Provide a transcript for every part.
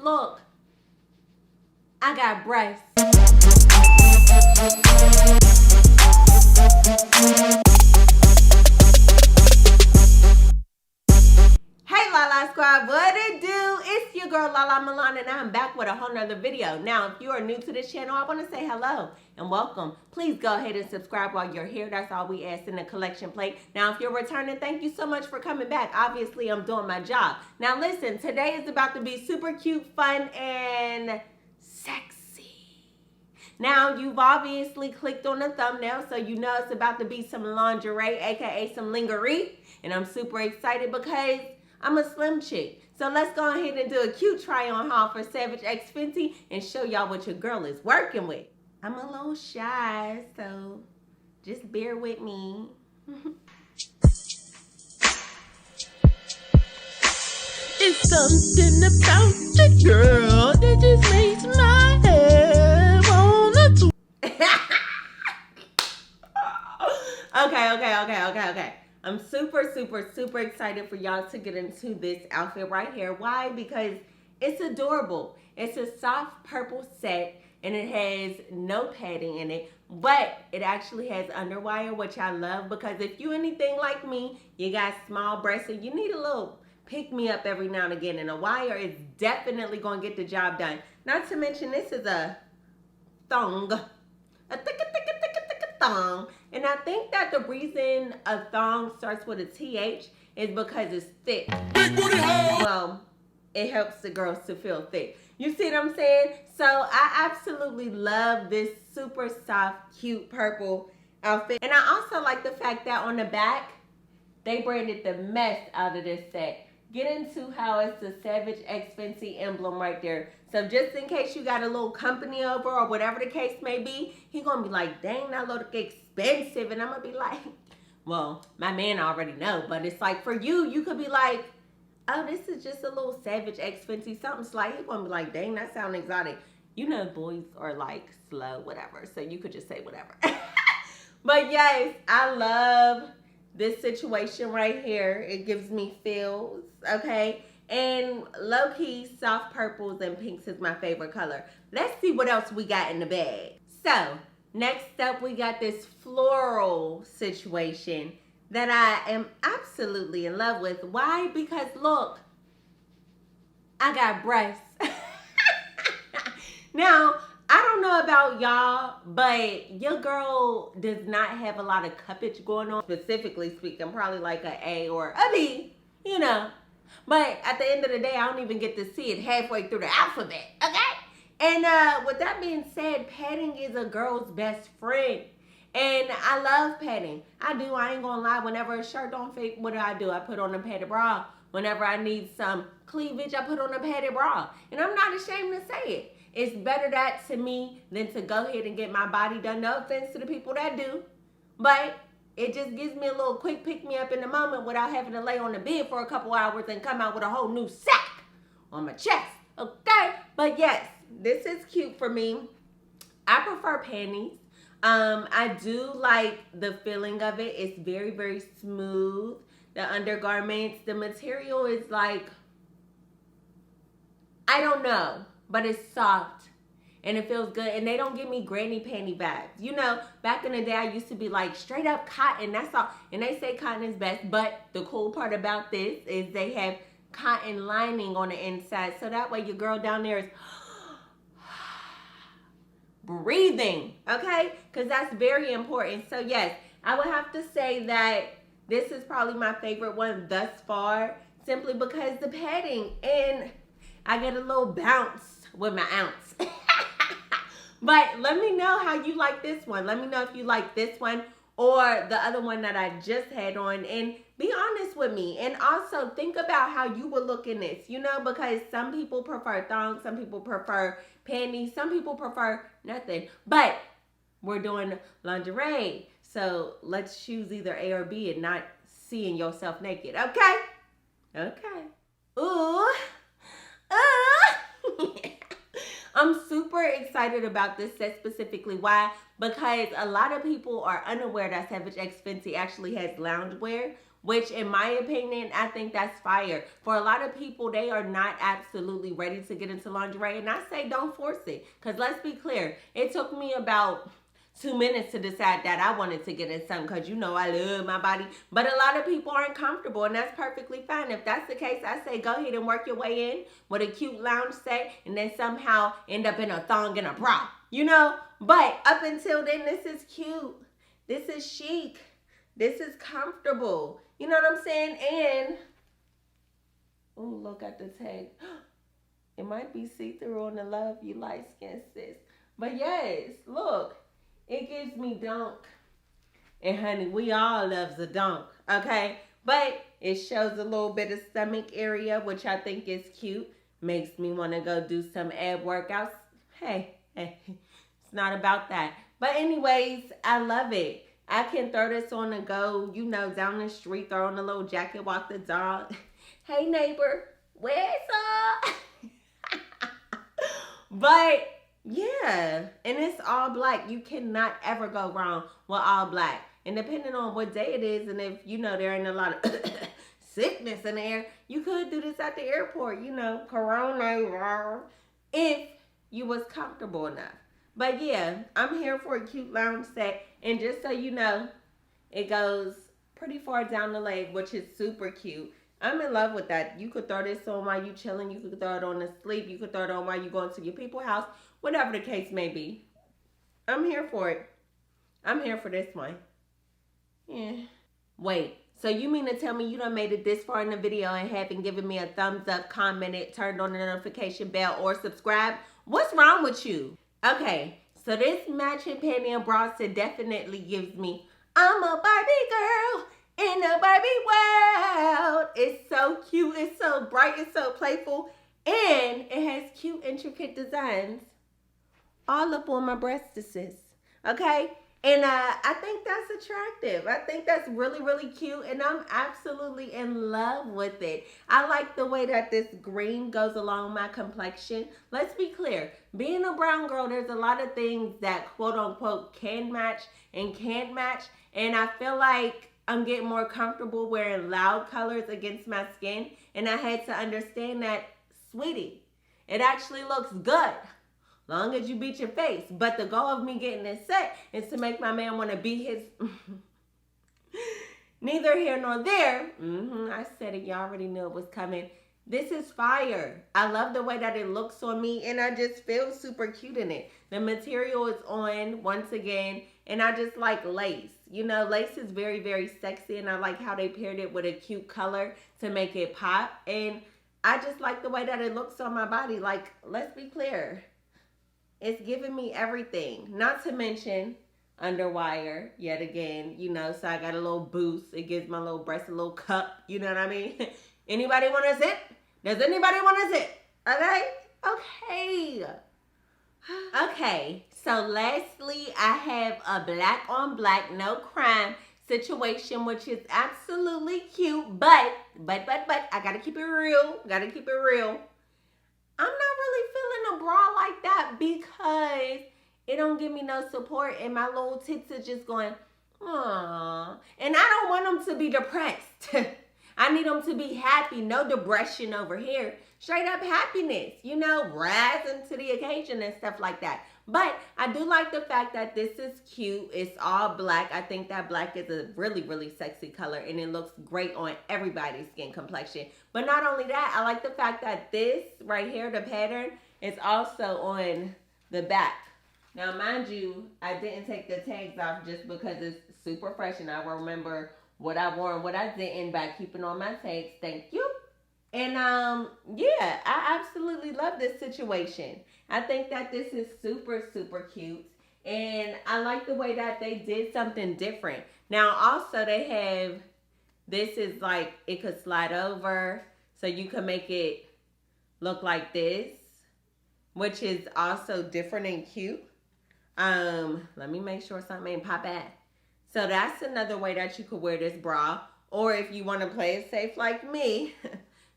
look, I got breasts. Hey LaLa Squad, what it do? It's your girl LaLa Milan and I'm back with a whole nother video. Now, if you are new to this channel, I want to say hello and welcome. Please go ahead and subscribe while you're here. That's all we ask in the collection plate. Now, if you're returning, thank you so much for coming back. Obviously, I'm doing my job. Now, listen, today is about to be super cute, fun, and sexy. Now, you've obviously clicked on the thumbnail, so you know it's about to be some lingerie, aka some lingerie. And I'm super excited because I'm a slim chick. So let's go ahead and do a cute try on haul for Savage X Fenty and show y'all what your girl is working with. I'm a little shy, so just bear with me. It's something about the girl that just makes my head wanna twirl. Okay. I'm super excited for y'all to get into this outfit right here. Why? Because it's adorable. It's a soft purple set and it has no padding in it, but it actually has underwire, which I love because if you anything like me, you got small breasts and you need a little pick me up every now and again, and a wire is definitely going to get the job done. Not to mention this is a thong, a thick thong. And I think that the reason a thong starts with a TH is because it's thick. Well, it helps the girls to feel thick. You see what I'm saying? So I absolutely love this super soft, cute purple outfit. And I also like the fact that on the back, they branded the mess out of this set. Get into how it's the Savage X Fenty emblem right there. So just in case you got a little company over or whatever the case may be, he gonna be like, dang, that look expensive. And I'm gonna be like, well, my man already know, but it's like for you, you could be like, oh, this is just a little Savage X Fenty, something slight. He gonna be like, dang, that sound exotic. You know, boys are like slow, whatever. So you could just say whatever. But yes, I love this situation right here. It gives me feels, okay? And low-key, soft purples and pinks is my favorite color. Let's see what else we got in the bag. So, next up, we got this floral situation that I am absolutely in love with. Why? Because look, I got breasts. Now, I don't know about y'all, but your girl does not have a lot of cuppage going on. Specifically speaking, probably like an A or a B, you know. But at the end of the day, I don't even get to see it halfway through the alphabet, okay? And with that being said, padding is a girl's best friend. And I love padding. I do, I ain't gonna lie. Whenever a shirt don't fit, what do? I put on a padded bra. Whenever I need some cleavage, I put on a padded bra. And I'm not ashamed to say it. It's better that to me than to go ahead and get my body done. No offense to the people that do. But it just gives me a little quick pick-me-up in the moment without having to lay on the bed for a couple hours and come out with a whole new sack on my chest. Okay? But yes, this is cute for me. I prefer panties. I do like the feeling of it. It's very smooth. The undergarments, the material is like, I don't know, but it's soft and it feels good. And they don't give me granny panty vibes. You know, back in the day, I used to be like straight up cotton. That's all. And they say cotton is best. But the cool part about this is they have cotton lining on the inside. So that way your girl down there is breathing. Okay? Because that's very important. So yes, I would have to say that this is probably my favorite one thus far. Simply because the padding and I get a little bounce with my ounce. But let me know how you like this one. Let me know if you like this one or the other one that I just had on. And be honest with me. And also think about how you would look in this. You know, because some people prefer thongs. Some people prefer panties. Some people prefer nothing. But we're doing lingerie. So let's choose either A or B and not seeing yourself naked. Okay? Okay. Ooh. I'm super excited about this set specifically. Why? Because a lot of people are unaware that Savage X Fenty actually has loungewear, which in my opinion, I think that's fire. For a lot of people, they are not absolutely ready to get into lingerie, and I say don't force it. Because let's be clear, it took me about 2 minutes to decide that I wanted to get in something, because you know I love my body. But a lot of people aren't comfortable, and that's perfectly fine. If that's the case, I say go ahead and work your way in with a cute lounge set, and then somehow end up in a thong and a bra, you know? But up until then, this is cute. This is chic. This is comfortable. You know what I'm saying? And, oh, look at the tag. It might be see-through on the Love You Light Skin, sis. But yes, look. It gives me dunk. And honey, we all loves a dunk, okay? But it shows a little bit of stomach area, which I think is cute. Makes me want to go do some ab workouts. Hey, it's not about that. But anyways, I love it. I can throw this on and go, you know, down the street, throw on a little jacket, walk the dog. Hey, neighbor, where's up? But yeah, and it's all black. You cannot ever go wrong with all black. And depending on what day it is, and if, you know, there ain't a lot of sickness in the air, you could do this at the airport, you know, corona, if you was comfortable enough. But yeah, I'm here for a cute lounge set. And just so you know, it goes pretty far down the leg, which is super cute. I'm in love with that. You could throw this on while you chilling. You could throw it on to sleep. You could throw it on while you going to your people's house. Whatever the case may be. I'm here for it. I'm here for this one. Yeah. Wait, so you mean to tell me you done made it this far in the video and haven't given me a thumbs up, commented, turned on the notification bell, or subscribed? What's wrong with you? Okay, so this matching panty and bra set definitely gives me, I'm a Barbie girl in a Barbie world. It's so cute, it's so bright, it's so playful, and it has cute, intricate designs all up on my breastises, okay? And I think that's attractive. I think that's really, really cute, and I'm absolutely in love with it. I like the way that this green goes along my complexion. Let's be clear. Being a brown girl, there's a lot of things that quote-unquote can match and can't match, and I feel like I'm getting more comfortable wearing loud colors against my skin, and I had to understand that, sweetie, it actually looks good. Long as you beat your face. But the goal of me getting this set is to make my man want to beat his... Neither here nor there. I said it. Y'all already knew it was coming. This is fire. I love the way that it looks on me, and I just feel super cute in it. The material is on, once again, and I just like lace. You know, lace is very, very sexy, and I like how they paired it with a cute color to make it pop. And I just like the way that it looks on my body. Like, let's be clear. It's giving me everything. Not to mention underwire, yet again, you know, so I got a little boost. It gives my little breast a little cup, you know what I mean? Anybody want to sit? Does anybody want to sit? Okay? Okay. Okay, so lastly, I have a black on black, no crime situation, which is absolutely cute, but, I gotta keep it real. I'm not really feeling a bra like that because it don't give me no support, and my little tits are just going, aww. And I don't want them to be depressed. I need them to be happy. No depression over here. Straight up happiness, you know, rising to the occasion and stuff like that. But I do like the fact that this is cute. It's all black. I think that black is a really, really sexy color, and it looks great on everybody's skin complexion. But not only that, I like the fact that this right here, the pattern, is also on the back. Now, mind you, I didn't take the tags off just because it's super fresh, and I remember what I wore and what I didn't by keeping on my tags. Thank you. And yeah, I absolutely love this situation. I think that this is super, super cute. And I like the way that they did something different. Now, also they have, this is like, it could slide over. So you can make it look like this, which is also different and cute. Let me make sure something ain't pop out. So that's another way that you could wear this bra. Or if you want to play it safe like me,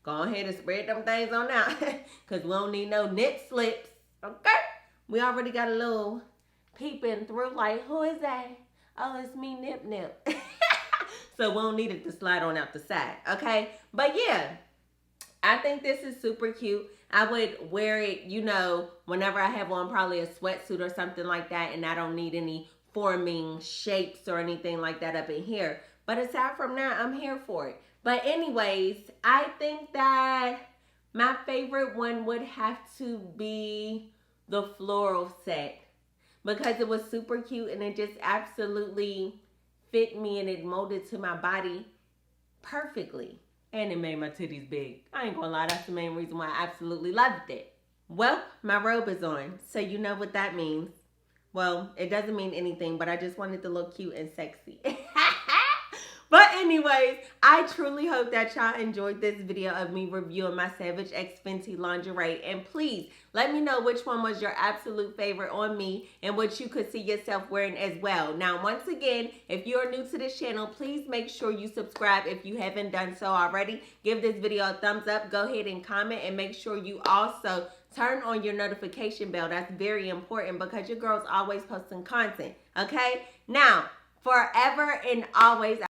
go ahead and spread them things on out. Because we don't need no nip slips. Okay? We already got a little peeping through like, who is that? Oh, it's me, Nip Nip. So we don't need it to slide on out the side, okay? But yeah, I think this is super cute. I would wear it, you know, whenever I have on probably a sweatsuit or something like that, and I don't need any forming shapes or anything like that up in here. But aside from that, I'm here for it. But anyways, I think that my favorite one would have to be the floral set, because it was super cute and it just absolutely fit me and it molded to my body perfectly. And it made my titties big. I ain't gonna lie, that's the main reason why I absolutely loved it. Well, my robe is on, so you know what that means. Well, it doesn't mean anything, but I just wanted to look cute and sexy. But anyways, I truly hope that y'all enjoyed this video of me reviewing my Savage X Fenty lingerie. And please, let me know which one was your absolute favorite on me and what you could see yourself wearing as well. Now, once again, if you're new to this channel, please make sure you subscribe if you haven't done so already. Give this video a thumbs up. Go ahead and comment, and make sure you also turn on your notification bell. That's very important because your girl's always posting content, okay? Now, forever and always,